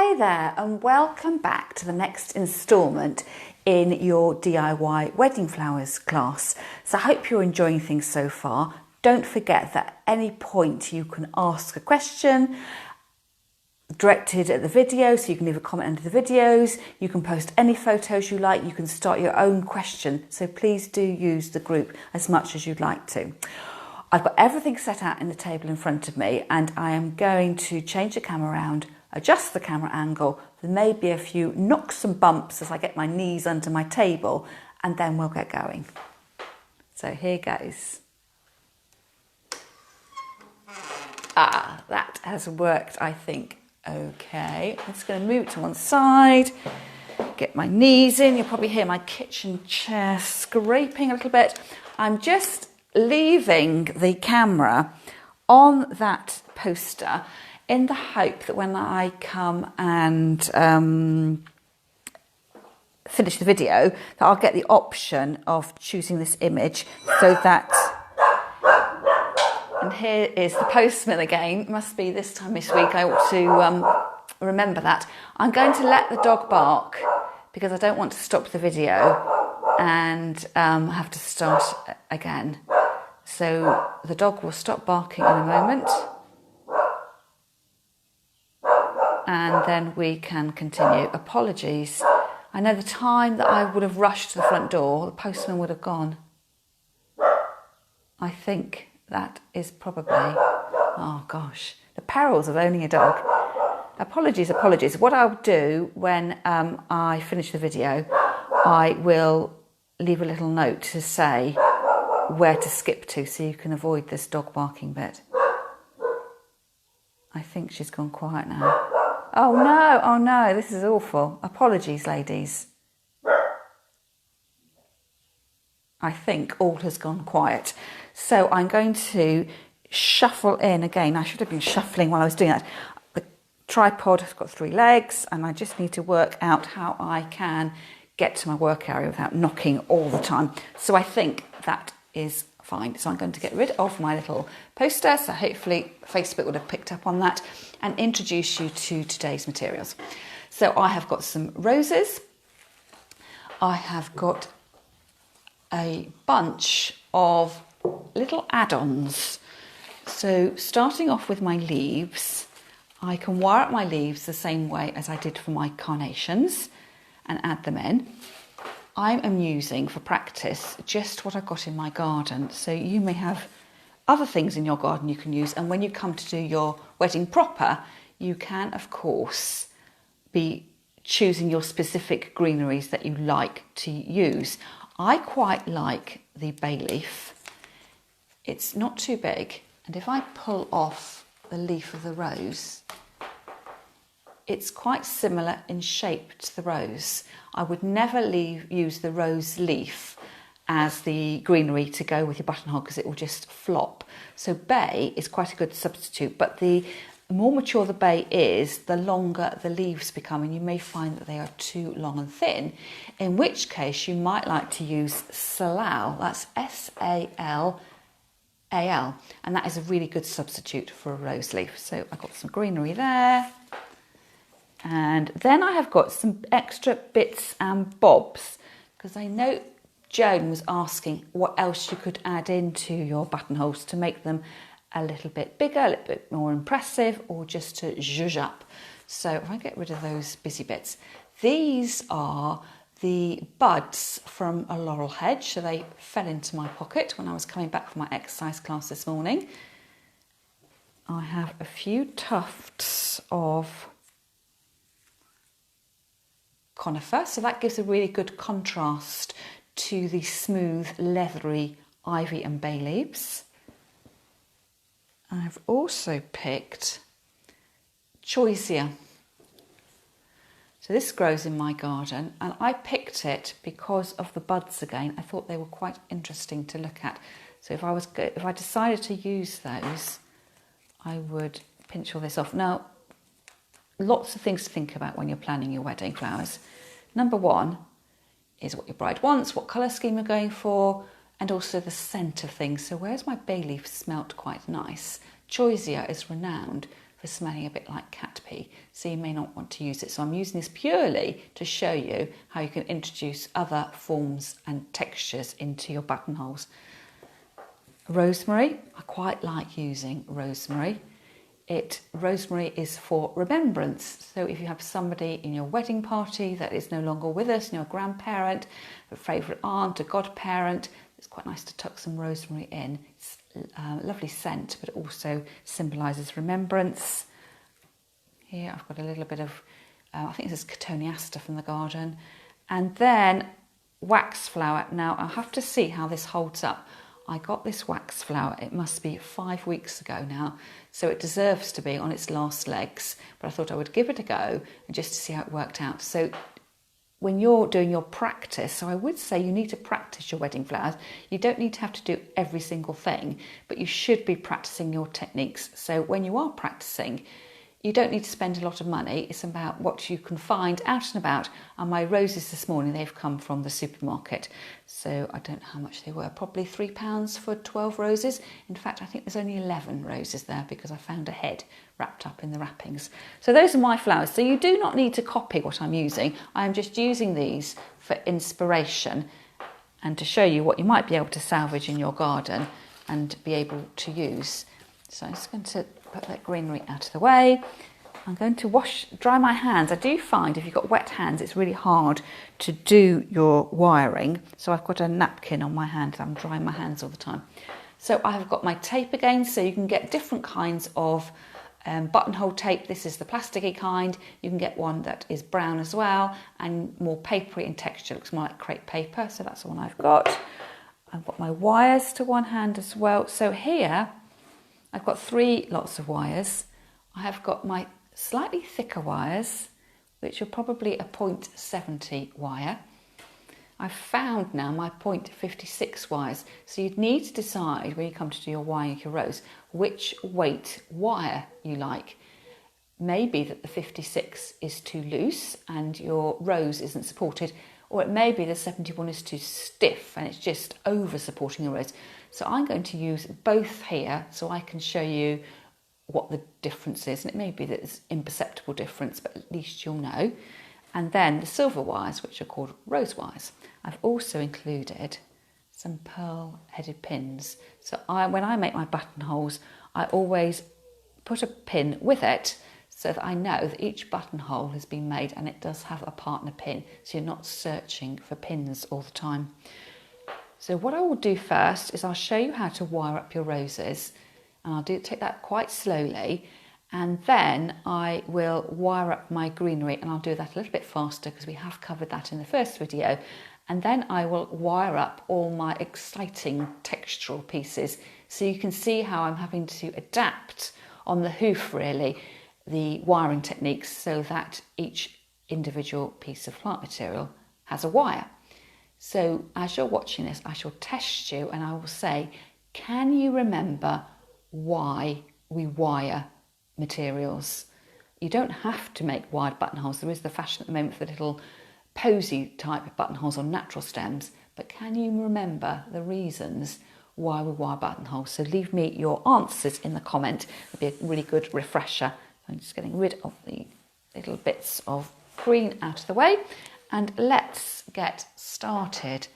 Hi there and welcome back to the next instalment in your DIY wedding flowers class. So I hope you're enjoying things so far. Don't forget that at any point you can ask a question directed at the video, so you can leave a comment under the videos, you can post any photos you like, you can start your own question. So please do use the group as much as you'd like to. I've got everything set out in the table in front of me and I am going to change the camera around, adjust the camera angle. There may be a few knocks and bumps as I get my knees under my table, and then we'll get going. So here goes. That has worked, I think. Okay, I'm just going to move it to one side, get my knees in. You'll probably hear my kitchen chair scraping a little bit. I'm just leaving the camera on that poster in the hope that when I come and finish the video, that I'll get the option of choosing this image so that... And here is the postman again. It must be this time this week. I ought to remember that. I'm going to let the dog bark because I don't want to stop the video and have to start again. So the dog will stop barking in a moment. And then we can continue. Apologies. I know the time that I would have rushed to the front door, the postman would have gone. I think that is probably, oh gosh, the perils of owning a dog. Apologies. What I'll do when I finish the video, I will leave a little note to say where to skip to so you can avoid this dog barking bit. I think she's gone quiet now. Oh no, this is awful. Apologies, ladies. I think all has gone quiet. So I'm going to shuffle in again. I should have been shuffling while I was doing that. The tripod has got 3 legs and I just need to work out how I can get to my work area without knocking all the time. So I think that is fine. So I'm going to get rid of my little poster. So hopefully Facebook would have picked up on that and introduce you to today's materials. So I have got some roses. I have got a bunch of little add-ons. So starting off with my leaves, I can wire up my leaves the same way as I did for my carnations and add them in. I am using for practice just what I've got in my garden. So you may have other things in your garden you can use, and when you come to do your wedding proper, you can of course be choosing your specific greeneries that you like to use. I quite like the bay leaf. It's not too big, and if I pull off the leaf of the rose, it's quite similar in shape to the rose. I would never use the rose leaf as the greenery to go with your buttonhole because it will just flop. So bay is quite a good substitute, but the more mature the bay is, the longer the leaves become, and you may find that they are too long and thin, in which case you might like to use salal. That's S-A-L-A-L, and that is a really good substitute for a rose leaf. So I've got some greenery there, and then I have got some extra bits and bobs because I know Joan was asking what else you could add into your buttonholes to make them a little bit bigger, a little bit more impressive, or just to zhuzh up. So if I get rid of those busy bits, these are the buds from a laurel hedge. So they fell into my pocket when I was coming back from my exercise class this morning. I have a few tufts of conifer, so that gives a really good contrast to the smooth, leathery ivy and bay leaves. I've also picked choisia. So this grows in my garden, and I picked it because of the buds again. I thought they were quite interesting to look at. So if I decided to use those, I would pinch all this off. Now, lots of things to think about when you're planning your wedding flowers. Number 1 is what your bride wants, what colour scheme you're going for, and also the scent of things. So whereas my bay leaf smelt quite nice, choisia is renowned for smelling a bit like cat pee. So so you may not want to use it. So I'm using this purely to show you how you can introduce other forms and textures into your buttonholes. Rosemary, I quite like using rosemary. Rosemary is for remembrance. So if you have somebody in your wedding party that is no longer with us, your grandparent, a favourite aunt, a godparent, it's quite nice to tuck some rosemary in. It's a lovely scent, but it also symbolises remembrance. Here I've got a little bit of, I think this is cotoneaster from the garden. And then wax flower. Now I'll have to see how this holds up. I got this wax flower, it must be 5 weeks ago now, so it deserves to be on its last legs, but I thought I would give it a go and just to see how it worked out. So when you're doing your practice, so I would say you need to practice your wedding flowers. You don't need to have to do every single thing, but you should be practicing your techniques. So when you are practicing, you don't need to spend a lot of money. It's about what you can find out and about. And my roses this morning, they've come from the supermarket. So I don't know how much they were, probably £3 for 12 roses. In fact, I think there's only 11 roses there because I found a head wrapped up in the wrappings. So those are my flowers. So you do not need to copy what I'm using. I'm just using these for inspiration and to show you what you might be able to salvage in your garden and be able to use. So I'm just going to put that greenery out of the way. I'm going to dry my hands. I do find if you've got wet hands, it's really hard to do your wiring. So I've got a napkin on my hand. I'm drying my hands all the time. So I've got my tape again. So you can get different kinds of buttonhole tape. This is the plasticky kind. You can get one that is brown as well and more papery in texture. It looks more like crepe paper. So that's the one I've got. I've got my wires to one hand as well. So here I've got 3 lots of wires. I have got my slightly thicker wires, which are probably a 0.70 wire. I've found now my 0.56 wires. So you'd need to decide when you come to do your wiring your rose, which weight wire you like. Maybe that the 56 is too loose and your rose isn't supported, or it may be the 71 is too stiff and it's just over supporting your rose. So I'm going to use both here so I can show you what the difference is, and it may be that it's imperceptible difference, but at least you'll know. And then the silver wires, which are called rose wires. I've also included some pearl-headed pins. So when I make my buttonholes, I always put a pin with it so that I know that each buttonhole has been made and it does have a partner pin, so you're not searching for pins all the time. So what I will do first is I'll show you how to wire up your roses, and I'll take that quite slowly, and then I will wire up my greenery, and I'll do that a little bit faster because we have covered that in the first video. And then I will wire up all my exciting textural pieces, so you can see how I'm having to adapt on the hoof really the wiring techniques so that each individual piece of plant material has a wire. So as you're watching this, I shall test you and I will say, can you remember why we wire materials? You don't have to make wired buttonholes. There is the fashion at the moment for the little posy type of buttonholes on natural stems, but can you remember the reasons why we wire buttonholes? So leave me your answers in the comment. It'll be a really good refresher. I'm just getting rid of the little bits of green out of the way, and let's get started.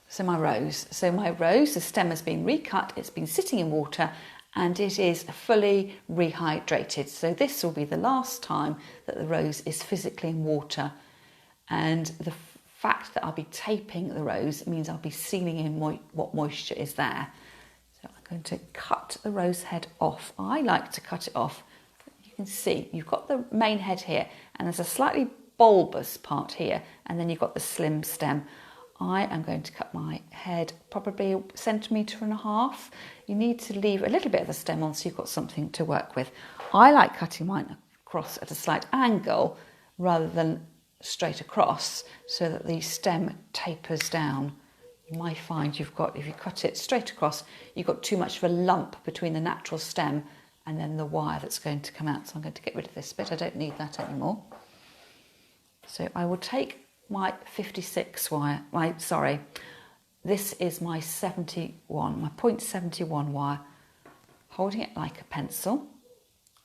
So my rose, the stem has been recut, it's been sitting in water, and it is fully rehydrated. So this will be the last time that the rose is physically in water. And the fact that I'll be taping the rose means I'll be sealing in what moisture is there. So I'm going to cut the rose head off. I like to cut it off. You can see you've got the main head here, and there's a slightly bulbous part here, and then you've got the slim stem. I am going to cut my head probably 1.5 centimetres. You need to leave a little bit of the stem on so you've got something to work with. I like cutting mine across at a slight angle rather than straight across so that the stem tapers down. You might find if you cut it straight across, you've got too much of a lump between the natural stem and then the wire that's going to come out. So I'm going to get rid of this bit. I don't need that anymore. So I will take my 56 wire, this is my 71, my 0.71 wire, holding it like a pencil,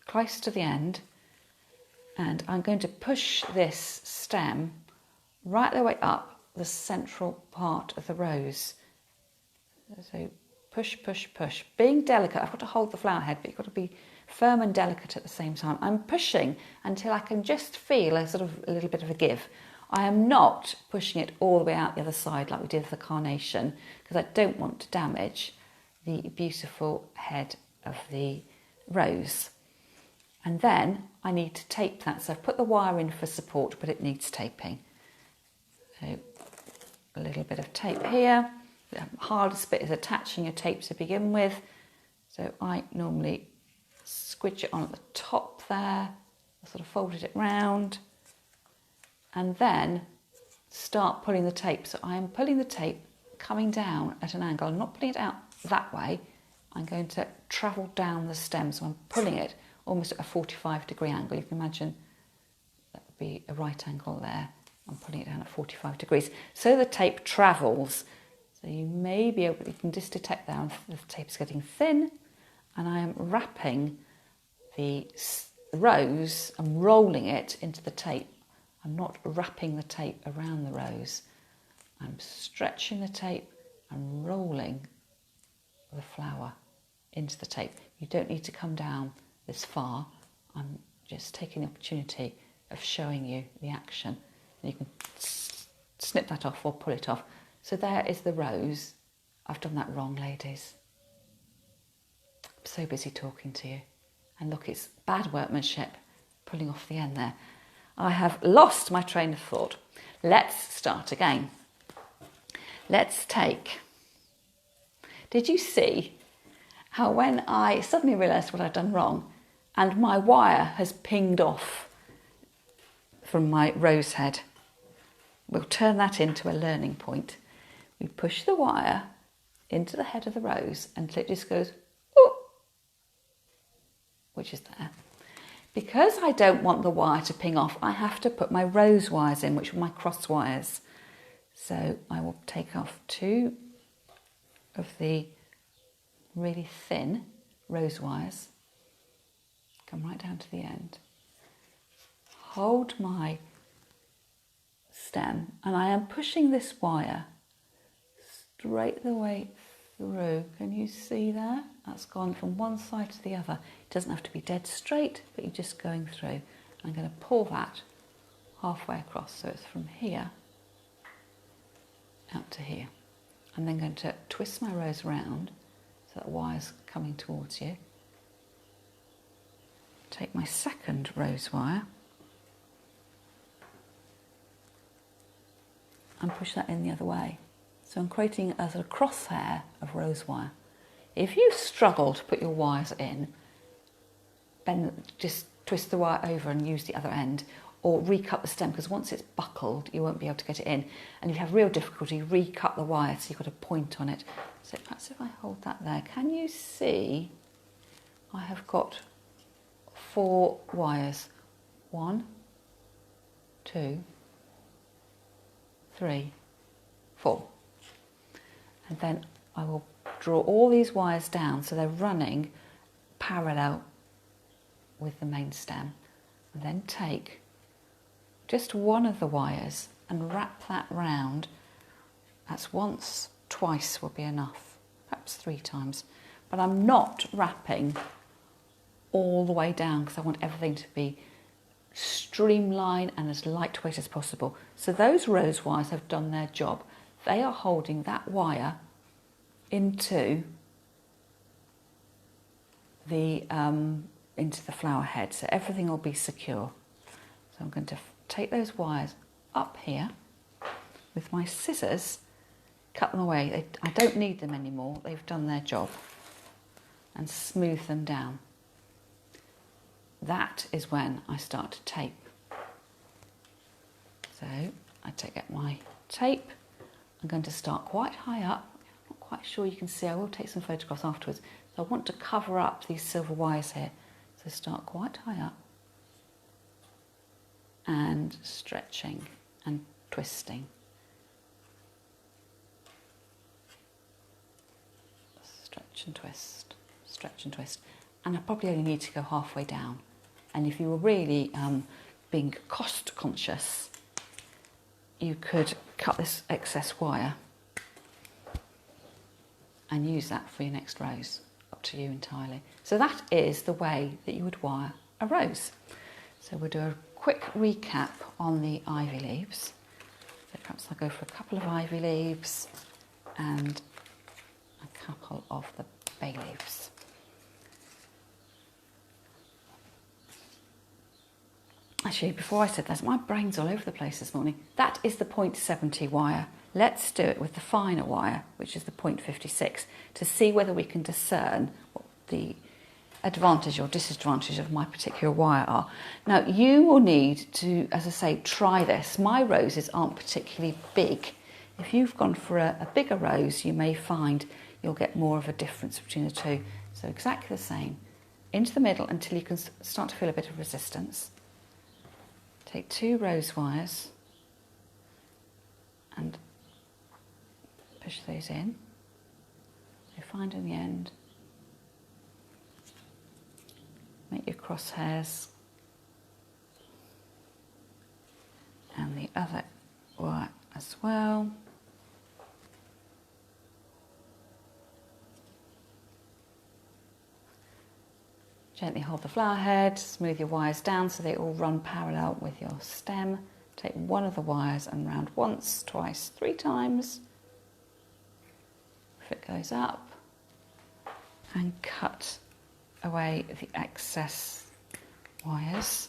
close to the end, and I'm going to push this stem right the way up the central part of the rose. So push, push, push. Being delicate, I've got to hold the flower head, but you've got to be firm and delicate at the same time. I'm pushing until I can just feel a little bit of a give. I am not pushing it all the way out the other side like we did with the carnation, because I don't want to damage the beautiful head of the rose. And then I need to tape that. So I've put the wire in for support, but it needs taping. So a little bit of tape here. The hardest bit is attaching your tape to begin with. So I normally squidge it on at the top there. I sort of folded it round. And then start pulling the tape. So I am pulling the tape coming down at an angle. I'm not pulling it out that way. I'm going to travel down the stem. So I'm pulling it almost at a 45-degree angle. You can imagine that would be a right angle there. I'm pulling it down at 45 degrees. So the tape travels. So you may be able, you can just detect there the tape is getting thin, and I am wrapping the rose, I'm rolling it into the tape. I'm not wrapping the tape around the rose. I'm stretching the tape and rolling the flower into the tape. You don't need to come down this far. I'm just taking the opportunity of showing you the action. And you can snip that off or pull it off. So there is the rose. I've done that wrong, ladies. I'm so busy talking to you. And look, it's bad workmanship, pulling off the end there. I have lost my train of thought. Let's start again. Let's take... Did you see how when I suddenly realised what I'd done wrong and my wire has pinged off from my rose head? We'll turn that into a learning point. We push the wire into the head of the rose until it just goes, oh, which is there. Because I don't want the wire to ping off, I have to put my rose wires in, which are my cross wires. So I will take off 2 of the really thin rose wires, come right down to the end, hold my stem, and I am pushing this wire straight the way through. Can you see there? That's gone from one side to the other. It doesn't have to be dead straight, but you're just going through. I'm going to pull that halfway across, so it's from here out to here. I'm then going to twist my rose round so that the wire's coming towards you. Take my second rose wire and push that in the other way. So I'm creating a sort of crosshair of rose wire. If you struggle to put your wires in, then just twist the wire over and use the other end, or recut the stem, because once it's buckled you won't be able to get it in, and if you have real difficulty, recut the wire so you've got a point on it. So perhaps if I hold that there, can you see I have got 4 wires? 1, 2, 3, 4. And then I will draw all these wires down so they're running parallel with the main stem, and then take just one of the wires and wrap that round. That's once, twice will be enough, perhaps 3 times, but I'm not wrapping all the way down because I want everything to be streamlined and as lightweight as possible. So those rose wires have done their job. They are holding that wire into the flower head, so everything will be secure. So I'm going to take those wires up here with my scissors, cut them away. I don't need them anymore, they've done their job, and smooth them down. That is when I start to tape. So I take out my tape. I'm going to start quite high up. I'm not quite sure you can see. I will take some photographs afterwards. So I want to cover up these silver wires here. So start quite high up and stretching and twisting. Stretch and twist, stretch and twist. And I probably only need to go halfway down. And if you were really being cost conscious, you could cut this excess wire and use that for your next rose. Up to you entirely. So that is the way that you would wire a rose. So we'll do a quick recap on the ivy leaves. So perhaps I'll go for a couple of ivy leaves and a couple of the bay leaves. Actually, before I said that, my brain's all over the place this morning. That is the 0.70 wire. Let's do it with the finer wire, which is the 0.56, to see whether we can discern what the advantage or disadvantage of my particular wire are. Now, you will need to, as I say, try this. My roses aren't particularly big. If you've gone for a bigger rose, you may find you'll get more of a difference between the two. So exactly the same. Into the middle until you can start to feel a bit of resistance. Take 2 rose wires and push those in. So find in the end. Make your crosshairs. And the other wire as well. Gently hold the flower head, smooth your wires down so they all run parallel with your stem. Take one of the wires and round once, twice, 3 times. If it goes up, and cut away the excess wires.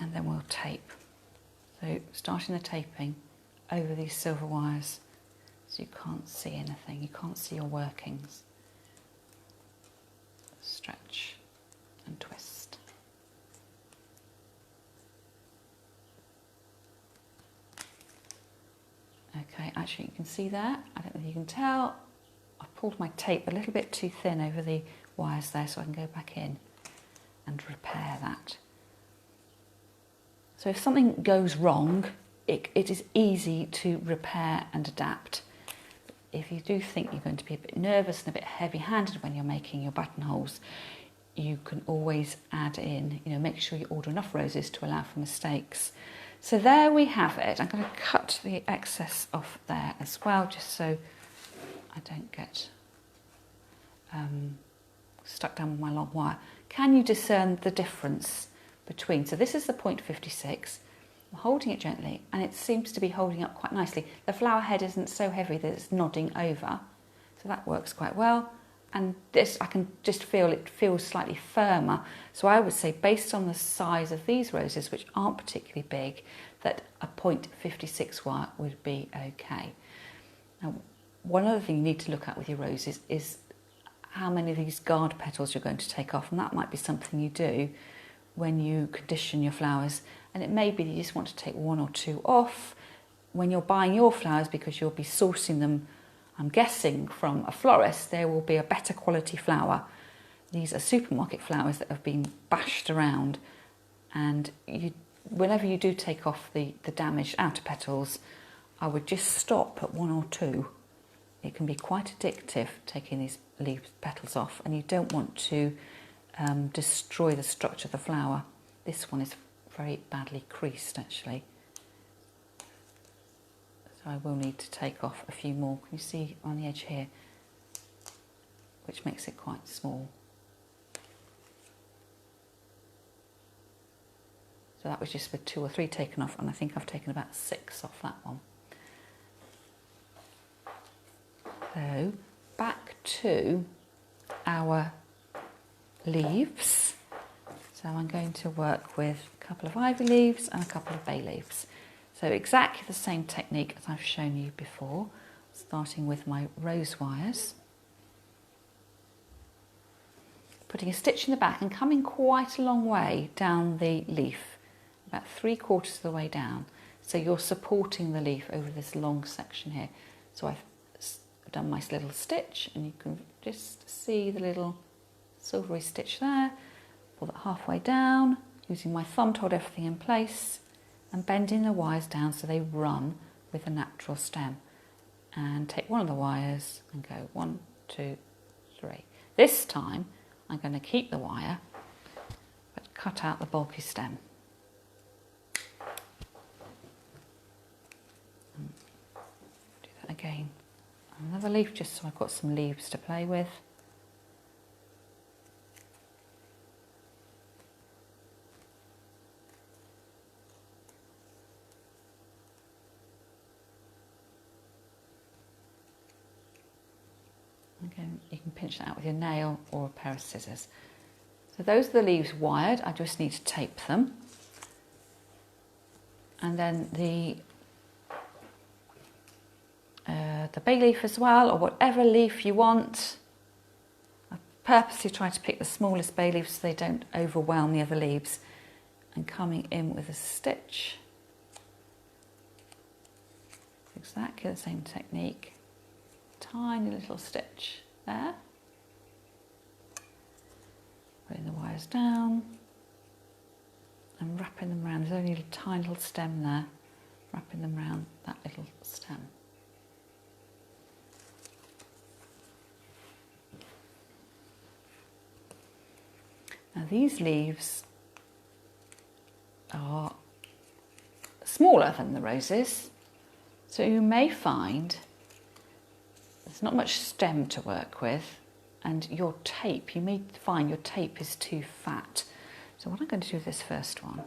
And then we'll tape. So starting the taping over these silver wires so you can't see anything, you can't see your workings. Stretch and twist. Okay, actually you can see there, I don't know if you can tell, I've pulled my tape a little bit too thin over the wires there so I can go back in and repair that. So if something goes wrong, it is easy to repair and adapt. If you do think you're going to be a bit nervous and a bit heavy-handed when you're making your buttonholes, you can always add in, make sure you order enough roses to allow for mistakes. So there we have it. I'm going to cut the excess off there as well, just so I don't get stuck down with my long wire. Can you discern the difference between, so this is the 0.56, I'm holding it gently and it seems to be holding up quite nicely. The flower head isn't so heavy that it's nodding over, so that works quite well. And this, I can just feel it feels slightly firmer. So I would say, based on the size of these roses, which aren't particularly big, that a 0.56 wire would be okay. Now, one other thing you need to look at with your roses is how many of these guard petals you're going to take off, and that might be something you do when you condition your flowers. And it may be that you just want to take 1 or 2 off when you're buying your flowers, because you'll be sourcing them, I'm guessing, from a florist. There will be a better quality flower. These are supermarket flowers that have been bashed around, and whenever you do take off the damaged outer petals, I would just stop at 1 or 2. It can be quite addictive taking these leaf petals off, and you don't want to destroy the structure of the flower. This one is very badly creased actually, so I will need to take off a few more. Can you see on the edge here, which makes it quite small. So that was just with 2 or 3 taken off, and I think I've taken about 6 off that one. So back to our leaves. So I'm going to work with a couple of ivy leaves and a couple of bay leaves. So exactly the same technique as I've shown you before, starting with my rose wires, putting a stitch in the back and coming quite a long way down the leaf, about 3/4 of the way down. So you're supporting the leaf over this long section here. So I've done my little stitch, and you can just see the little silvery stitch there. Pull that halfway down, using my thumb to hold everything in place, and bending the wires down so they run with a natural stem. And take one of the wires and go 1, 2, 3. This time I'm going to keep the wire but cut out the bulky stem. And do that again. Another leaf just so I've got some leaves to play with. Again, you can pinch that out with your nail or a pair of scissors. So those are the leaves wired. I just need to tape them. And then the bay leaf as well, or whatever leaf you want. I purposely try to pick the smallest bay leaves so they don't overwhelm the other leaves. And coming in with a stitch. Exactly the same technique. Tiny little stitch there. Putting the wires down and wrapping them around. There's only a tiny little stem there. Wrapping them around that little stem. Now these leaves are smaller than the roses, so you may find there's not much stem to work with, and your tape, you may find your tape is too fat. So what I'm going to do with this first one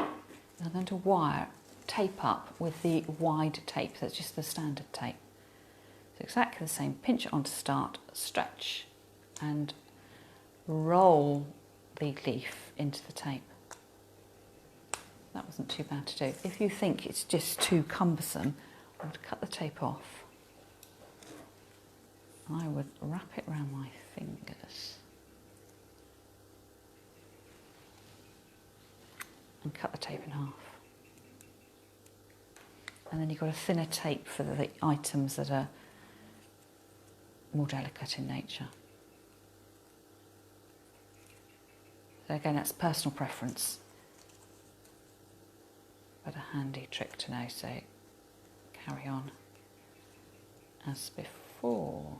is I'm going to tape up with the wide tape, that's just the standard tape. So exactly the same, pinch it on to start, stretch and roll the leaf into the tape. That wasn't too bad to do. If you think it's just too cumbersome, I would cut the tape off. I would wrap it around my fingers and cut the tape in half. And then you've got a thinner tape for the items that are more delicate in nature. So again, that's personal preference, but a handy trick to know, so carry on as before.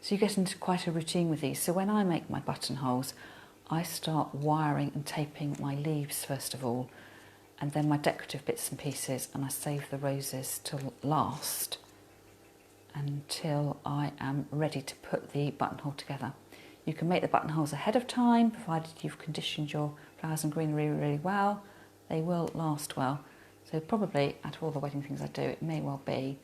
So you get into quite a routine with these. So when I make my buttonholes, I start wiring and taping my leaves first of all, and then my decorative bits and pieces, and I save the roses till last until I am ready to put the buttonhole together. You can make the buttonholes ahead of time, provided you've conditioned your flowers and greenery really well. They will last well. So probably out of all the wedding things I do, it may well be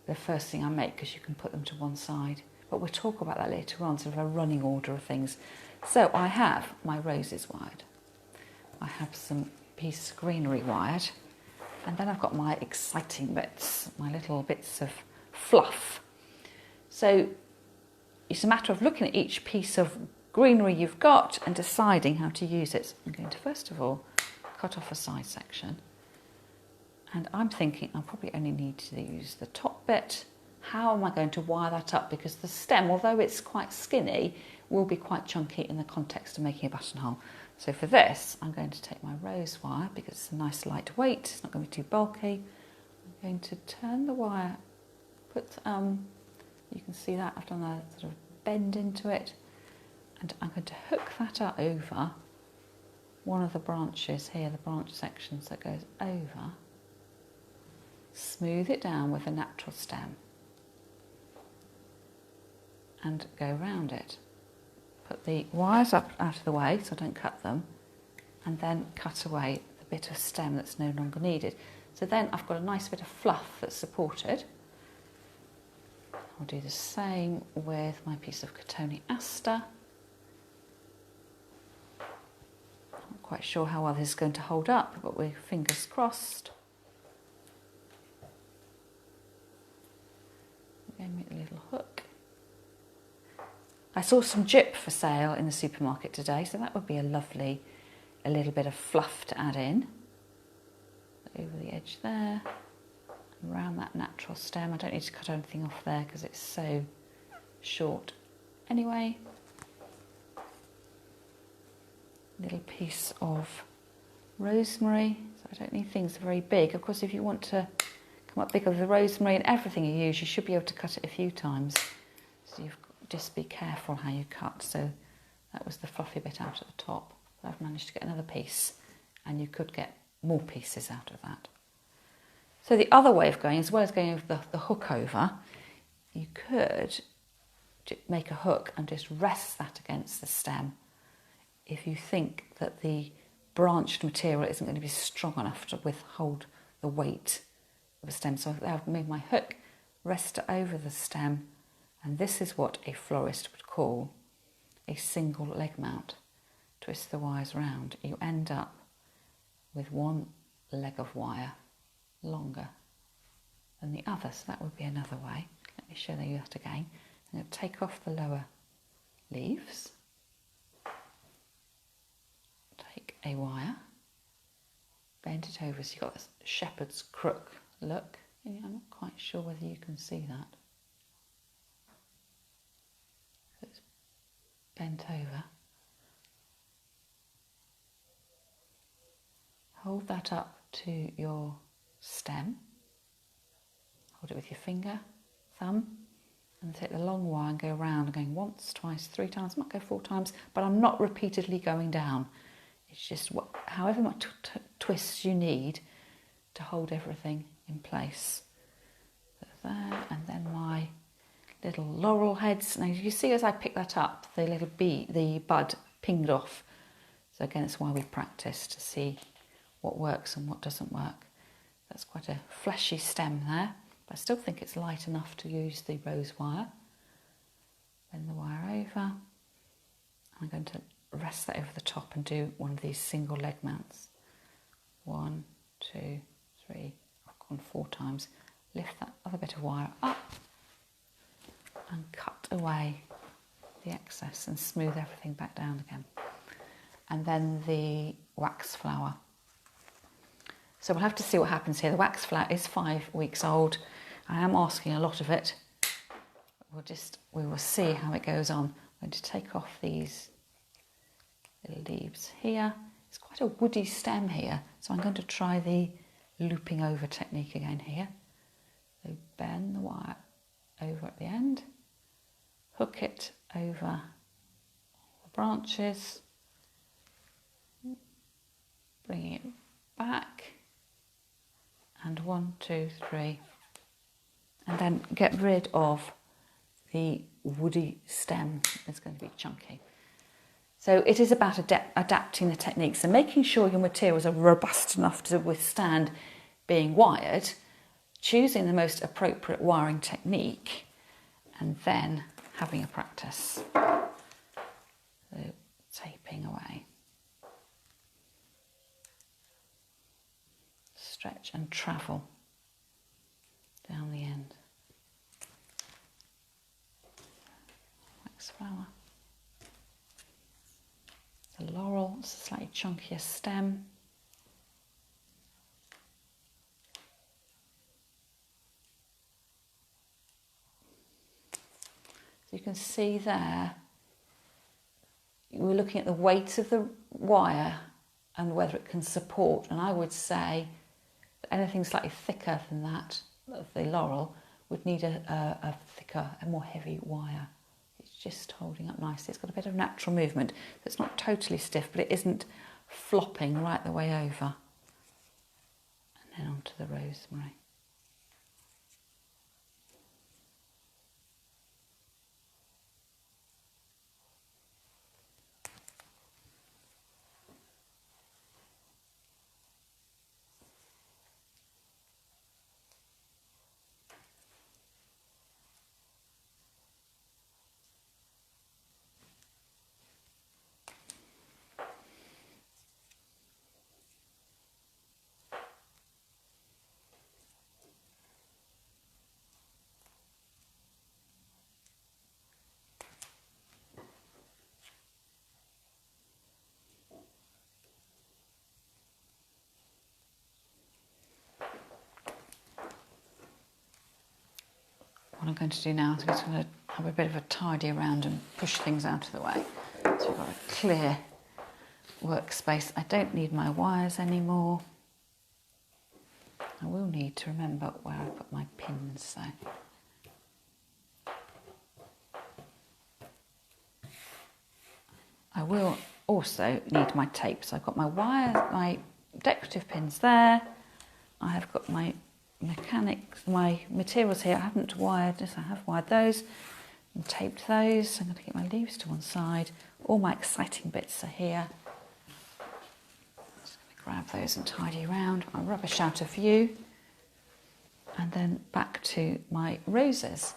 the first thing I make, because you can put them to one side. But we'll talk about that later on, sort of a running order of things. So I have my roses wired. I have some pieces of greenery wired. And then I've got my exciting bits, my little bits of fluff. So it's a matter of looking at each piece of greenery you've got and deciding how to use it. So I'm going to first of all cut off a side section. And I'm thinking I probably only need to use the top bit. How am I going to wire that up? Because the stem, although it's quite skinny, will be quite chunky in the context of making a buttonhole. So for this, I'm going to take my rose wire, because it's a nice light weight, it's not going to be too bulky. I'm going to turn the wire, you can see that I've done a sort of bend into it, and I'm going to hook that up over one of the branches here, the branch sections that goes over. Smooth it down with a natural stem and go round it. Put the wires up out of the way so I don't cut them, and then cut away the bit of stem that's no longer needed. So then I've got a nice bit of fluff that's supported. I'll do the same with my piece of Cotonou aster. Not quite sure how well this is going to hold up, but we're fingers crossed. Again, make a little hook. I saw some gyp for sale in the supermarket today, so that would be a little bit of fluff to add in. Over the edge there, around that natural stem. I don't need to cut anything off there because it's so short. Anyway, little piece of rosemary, so So I don't need things very big. Of course, if you want to come up bigger with the rosemary and everything you use, you should be able to cut it a few times. So you've just be careful how you cut. So that was the fluffy bit out at the top. But I've managed to get another piece, and you could get more pieces out of that. So the other way of going, as well as going over the hook over, you could make a hook and just rest that against the stem if you think that the branched material isn't going to be strong enough to withhold the weight of a stem. So I've made my hook rest it over the stem, and this is what a florist would call a single leg mount. Twist the wires round. You end up with one leg of wire longer than the other, so that would be another way. Let me show you that again. I'm going to take off the lower leaves, take a wire, bend it over so you've got this shepherd's crook look. I'm not quite sure whether you can see that. So it's bent over. Hold that up to your stem. Hold it with your finger, thumb, and take the long wire and go around, going once, twice, 3 times. I might go 4 times, but I'm not repeatedly going down. It's just however much twists you need to hold everything in place. So there, and then my little laurel heads. Now you see as I pick that up, the bud pinged off. So again, that's why we practice to see what works and what doesn't work. That's quite a fleshy stem there, but I still think it's light enough to use the rose wire. Bend the wire over. I'm going to rest that over the top and do one of these single leg mounts. 1, 2, 3, I've gone 4 times. Lift that other bit of wire up and cut away the excess and smooth everything back down again. And then the wax flower. So we'll have to see what happens here. The wax flower is 5 weeks old. I am asking a lot of it. We will see how it goes on. I'm going to take off these little leaves here. It's quite a woody stem here, so I'm going to try the looping over technique again here. So bend the wire over at the end, hook it over the branches, bringing it back, and 1, 2, 3, and then get rid of the woody stem. It's going to be chunky. So it is about adapting the techniques and making sure your materials are robust enough to withstand being wired, choosing the most appropriate wiring technique, and then having a practice. So taping away. Stretch and travel down the end. Wax flower. The laurel, it's a slightly chunkier stem. So you can see there, we're looking at the weight of the wire and whether it can support, and I would say that anything slightly thicker than that, of the laurel, would need a thicker, a more heavy wire. Just holding up nicely. It's got a bit of natural movement. It's not totally stiff, but it isn't flopping right the way over. And then onto the rosemary. What I'm going to do now is I'm just going to have a bit of a tidy around and push things out of the way. So we've got a clear workspace. I don't need my wires anymore. I will need to remember where I put my pins, so. I will also need my tape. So I've got my wire, my decorative pins there. I have got my my materials here. I haven't wired this, I have wired those and taped those. I'm going to get my leaves to one side. All my exciting bits are here. Just going to grab those and tidy around. My rubbish out of view. And then back to my roses.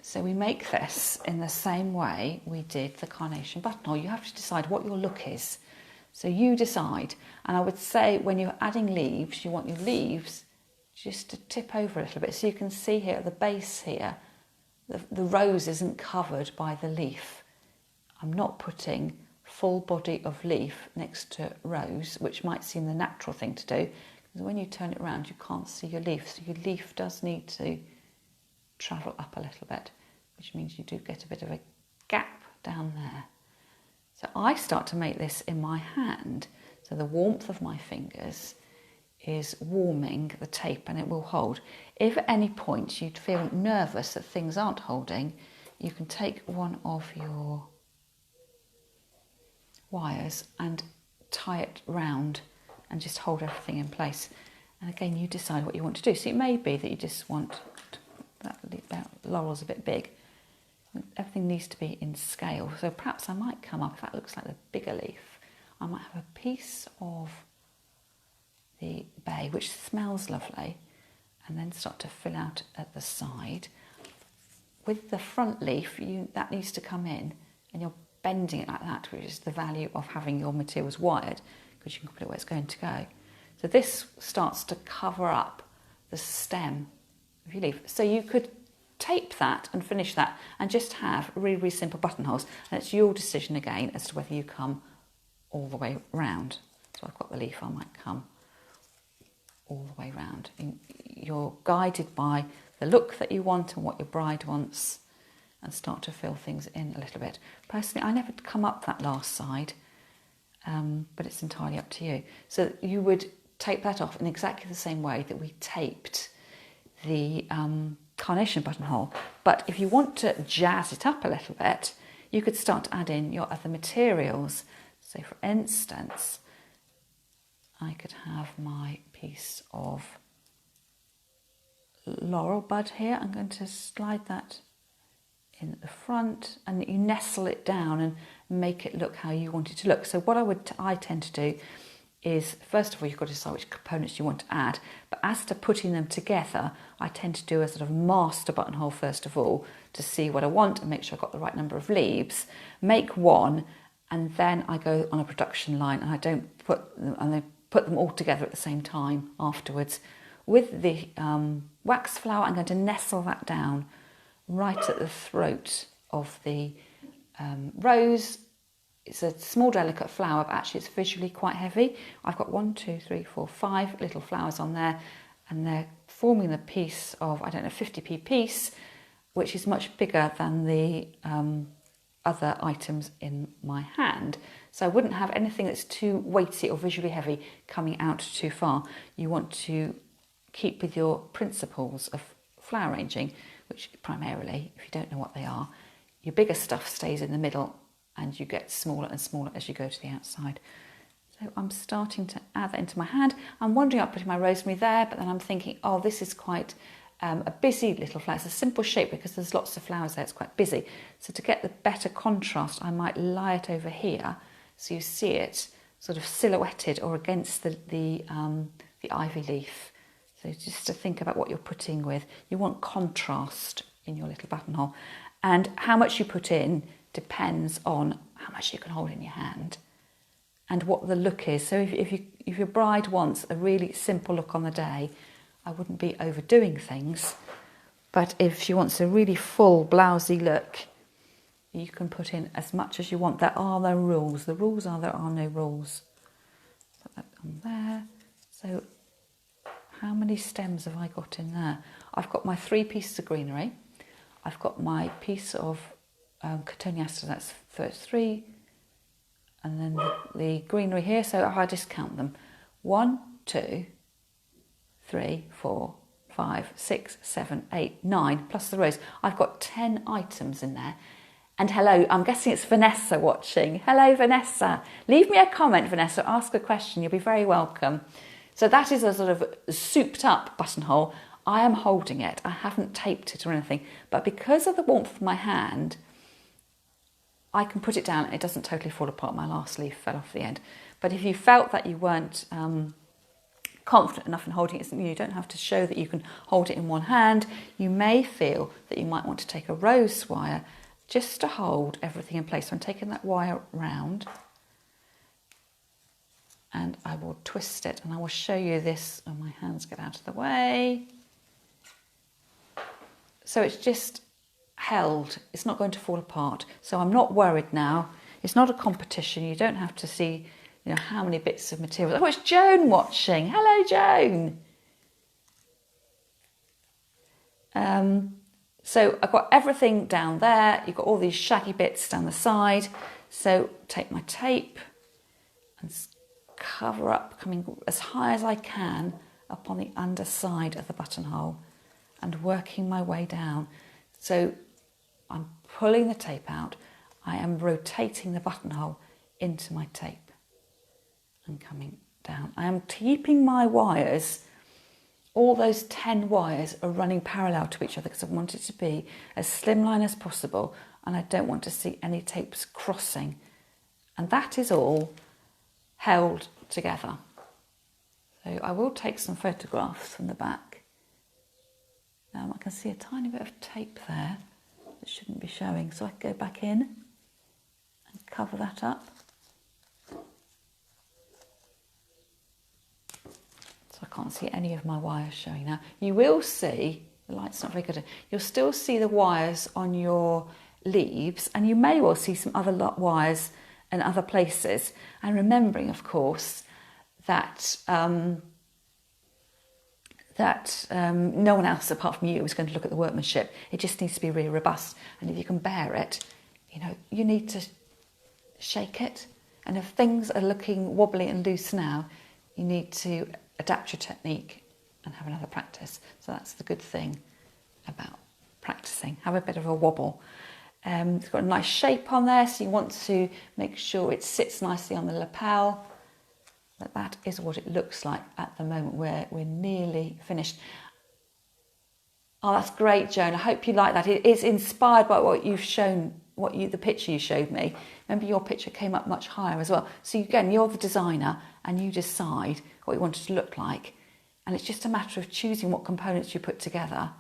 So we make this in the same way we did the carnation buttonhole. You have to decide what your look is. So you decide. And I would say when you're adding leaves, you want your leaves just to tip over a little bit. So you can see here at the base here, the rose isn't covered by the leaf. I'm not putting full body of leaf next to rose, which might seem the natural thing to do. Because when you turn it around, you can't see your leaf. So your leaf does need to travel up a little bit, which means you do get a bit of a gap down there. So I start to make this in my hand. So the warmth of my fingers is warming the tape and it will hold. If at any point you'd feel nervous that things aren't holding, you can take one of your wires and tie it round and just hold everything in place. And again, you decide what you want to do. So it may be that you just want that laurel's a bit big. Everything needs to be in scale. So perhaps I might come up, if that looks like the bigger leaf, I might have a piece of the bay, which smells lovely, and then start to fill out at the side. With the front leaf, that needs to come in, and you're bending it like that, which is the value of having your materials wired, because you can put it where it's going to go. So this starts to cover up the stem of your leaf. So you could tape that and finish that and just have really, really simple buttonholes. And it's your decision again as to whether you come all the way round. So I've got the leaf, I might come all the way round. You're guided by the look that you want and what your bride wants, and start to fill things in a little bit. Personally, I never come up that last side, but it's entirely up to you. So you would tape that off in exactly the same way that we taped the carnation buttonhole. But if you want to jazz it up a little bit, you could start to add in your other materials. So for instance, I could have my piece of laurel bud here. I'm going to slide that in at the front, and you nestle it down and make it look how you want it to look. So what I tend to do is, first of all, you've got to decide which components you want to add, but as to putting them together, I tend to do a sort of master buttonhole first of all to see what I want and make sure I've got the right number of leaves, make one, and then I go on a production line, and I don't put them all together at the same time afterwards. With the wax flower, I'm going to nestle that down right at the throat of the rose. It's a small, delicate flower, but actually it's visually quite heavy. I've got 1, 2, 3, 4, 5 little flowers on there, and they're forming the piece of, 50p piece, which is much bigger than the other items in my hand. So I wouldn't have anything that's too weighty or visually heavy coming out too far. You want to keep with your principles of flower arranging, which primarily, if you don't know what they are, your bigger stuff stays in the middle and you get smaller and smaller as you go to the outside. So I'm starting to add that into my hand. I'm wondering about putting my rosemary there, but then I'm thinking, oh, this is quite a busy little flower. It's a simple shape because there's lots of flowers there, it's quite busy. So to get the better contrast, I might lie it over here so you see it sort of silhouetted or against the ivy leaf. So just to think about what you're putting with. You want contrast in your little buttonhole. And how much you put in depends on how much you can hold in your hand and what the look is. So if your bride wants a really simple look on the day, I wouldn't be overdoing things. But if she wants a really full, blousy look, you can put in as much as you want. There are no rules. The rules are there are no rules. Put that on there. So how many stems have I got in there? I've got my 3 pieces of greenery. I've got my piece of cotoneaster, that's first 3, and then the greenery here, so I just count them. 1, 2, 3, 4, 5, 6, 7, 8, 9, plus the rows. I've got 10 items in there. And hello, I'm guessing it's Vanessa watching. Hello, Vanessa. Leave me a comment, Vanessa. Ask a question. You'll be very welcome. So that is a sort of souped up buttonhole. I am holding it. I haven't taped it or anything. But because of the warmth of my hand, I can put it down and it doesn't totally fall apart. My last leaf fell off the end. But if you felt that you weren't confident enough in holding it, you don't have to show that you can hold it in one hand. You may feel that you might want to take a rose wire just to hold everything in place. So I'm taking that wire round and I will twist it, and I will show you this when my hands get out of the way. So it's just held, it's not going to fall apart. So I'm not worried now. It's not a competition. You don't have to see, you know, how many bits of material. Oh, it's Joan watching. Hello, Joan. So I've got everything down there. You've got all these shaggy bits down the side. So take my tape and cover up, coming as high as I can up on the underside of the buttonhole and working my way down. So I'm pulling the tape out. I am rotating the buttonhole into my tape and coming down. I am keeping my wires. All those 10 wires are running parallel to each other because I want it to be as slimline as possible, and I don't want to see any tapes crossing. And that is all held together. So I will take some photographs from the back. I can see a tiny bit of tape there that shouldn't be showing, so I can go back in and cover that up. So I can't see any of my wires showing now. You will see, the light's not very good, you'll still see the wires on your leaves, and you may well see some other wires in other places. And remembering, of course, that no one else apart from you is going to look at the workmanship. It just needs to be really robust. And if you can bear it, you know, you need to shake it. And if things are looking wobbly and loose now, you need to adapt your technique and have another practice. So that's the good thing about practicing. Have a bit of a wobble. It's got a nice shape on there, so you want to make sure it sits nicely on the lapel. But that is what it looks like at the moment. We're nearly finished. Oh, that's great, Joan. I hope you like that. It is inspired by what you've shown, the picture you showed me. Remember, your picture came up much higher as well. So again, you're the designer and you decide what you want it to look like. And it's just a matter of choosing what components you put together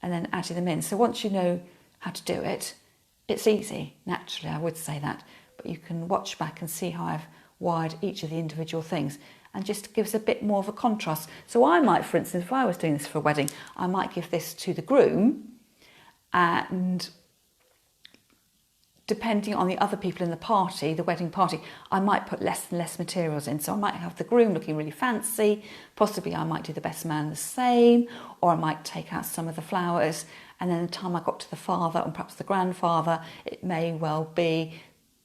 and then adding them in. So once you know how to do it, it's easy. Naturally, I would say that. But you can watch back and see how I've wired each of the individual things, and just gives a bit more of a contrast. So I might, for instance, if I was doing this for a wedding, I might give this to the groom, and depending on the other people in the party, the wedding party, I might put less and less materials in. So I might have the groom looking really fancy, possibly I might do the best man the same, or I might take out some of the flowers, and then the time I got to the father and perhaps the grandfather, it may well be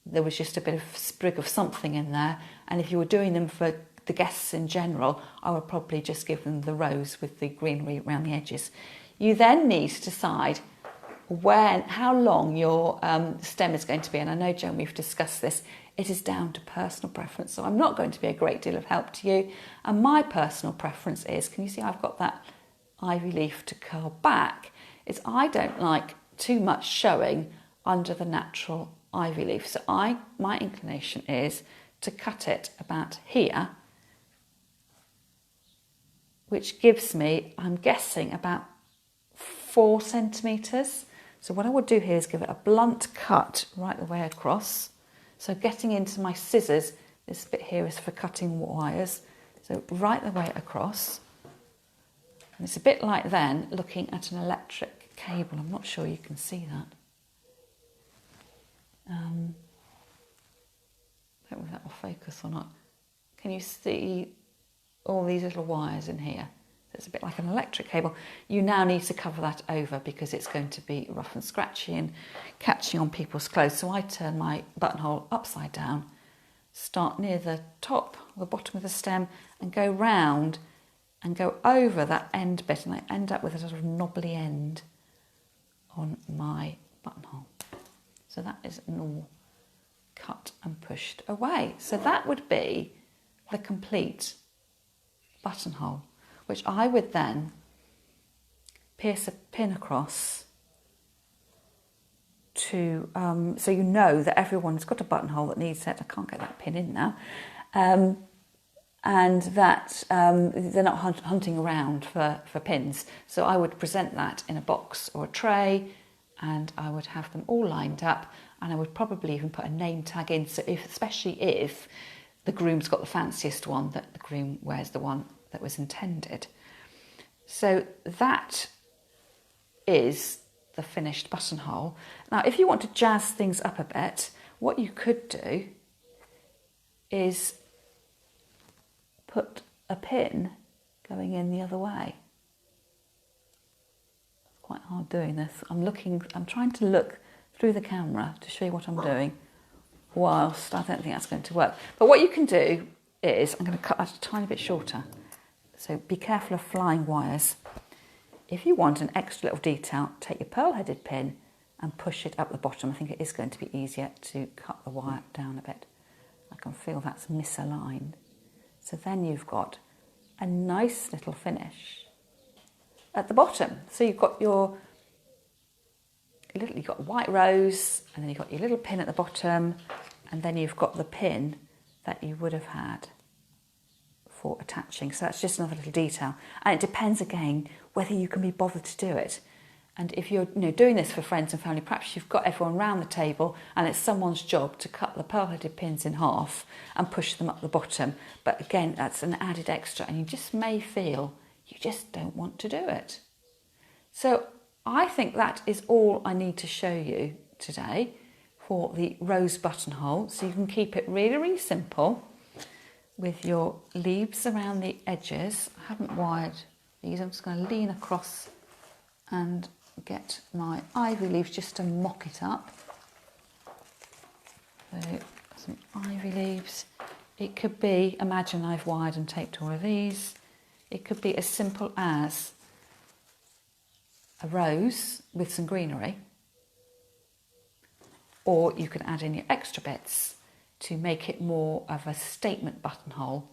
there was just a bit of sprig of something in there. And if you were doing them for the guests in general, I would probably just give them the rose with the greenery around the edges. You then need to decide how long your stem is going to be. And I know, Joan, we've discussed this. It is down to personal preference. So I'm not going to be a great deal of help to you. And my personal preference is, can you see I've got that ivy leaf to curl back? Is I don't like too much showing under the natural ivy leaf. So my inclination is to cut it about here, which gives me, I'm guessing, about 4 centimetres. So what I would do here is give it a blunt cut right the way across. So getting into my scissors, this bit here is for cutting wires. So right the way across. And it's a bit like then looking at an electric cable. I'm not sure you can see that. I don't know if that will focus or not. Can you see all these little wires in here? It's a bit like an electric cable. You now need to cover that over because it's going to be rough and scratchy and catching on people's clothes. So I turn my buttonhole upside down, start near the top or the bottom of the stem and go round and go over that end bit, and I end up with a sort of knobbly end on my buttonhole. So that is all cut and pushed away. So that would be the complete buttonhole, which I would then pierce a pin across to, so you know that everyone's got a buttonhole that needs it. I can't get that pin in now. And that they're not hunting around for pins. So I would present that in a box or a tray, and I would have them all lined up, and I would probably even put a name tag in, so especially if the groom's got the fanciest one, that the groom wears the one that was intended. So that is the finished buttonhole. Now, if you want to jazz things up a bit, what you could do is put a pin going in the other way. It's quite hard doing this. I'm trying to look through the camera to show you what I'm doing, whilst I don't think that's going to work. But what you can do is, I'm going to cut that a tiny bit shorter. So be careful of flying wires. If you want an extra little detail, take your pearl-headed pin and push it up the bottom. I think it is going to be easier to cut the wire down a bit. I can feel that's misaligned. So then you've got a nice little finish at the bottom. So you've got you've got white rose, and then you've got your little pin at the bottom, and then you've got the pin that you would have had for attaching. So that's just another little detail. And it depends again whether you can be bothered to do it. And if you're doing this for friends and family, perhaps you've got everyone round the table and it's someone's job to cut the pearl-headed pins in half and push them up the bottom. But again, that's an added extra, and you just may feel you just don't want to do it. So I think that is all I need to show you today for the rose buttonhole. So you can keep it really, really simple with your leaves around the edges. I haven't wired these. I'm just going to lean across and get my ivy leaves just to mock it up. So some ivy leaves. It could be, imagine I've wired and taped all of these. It could be as simple as a rose with some greenery, or you can add in your extra bits to make it more of a statement buttonhole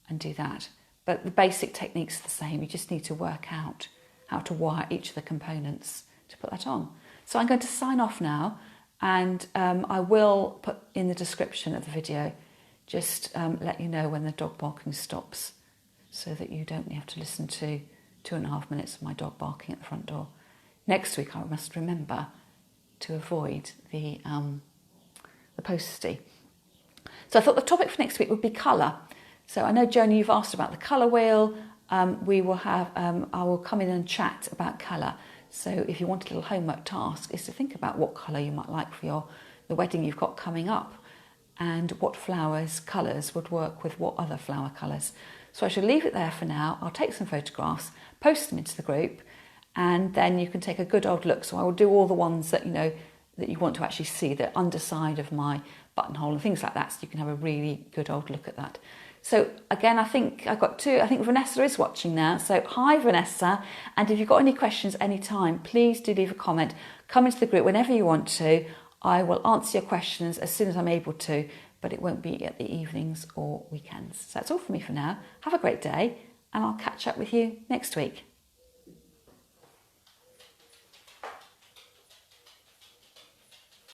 and do that. But the basic technique's the same. You just need to work out how to wire each of the components to put that on. So I'm going to sign off now, and I will put in the description of the video, just let you know when the dog barking stops, so that you don't have to listen to 2.5 minutes of my dog barking at the front door. Next week I must remember to avoid the postie. So I thought the topic for next week would be colour. So I know, Joni, you've asked about the colour wheel. We will have, I will come in and chat about colour. So if you want a little homework task, is to think about what colour you might like for the wedding you've got coming up, and what colours would work with what other flower colours. So I shall leave it there for now. I'll take some photographs, post them into the group, and then you can take a good old look. So I will do all the ones that that you want to actually see, the underside of my buttonhole and things like that, so you can have a really good old look at that. So again, I think Vanessa is watching now. So hi, Vanessa. And if you've got any questions anytime, please do leave a comment. Come into the group whenever you want to. I will answer your questions as soon as I'm able to, but it won't be at the evenings or weekends. So that's all from me for now. Have a great day, and I'll catch up with you next week.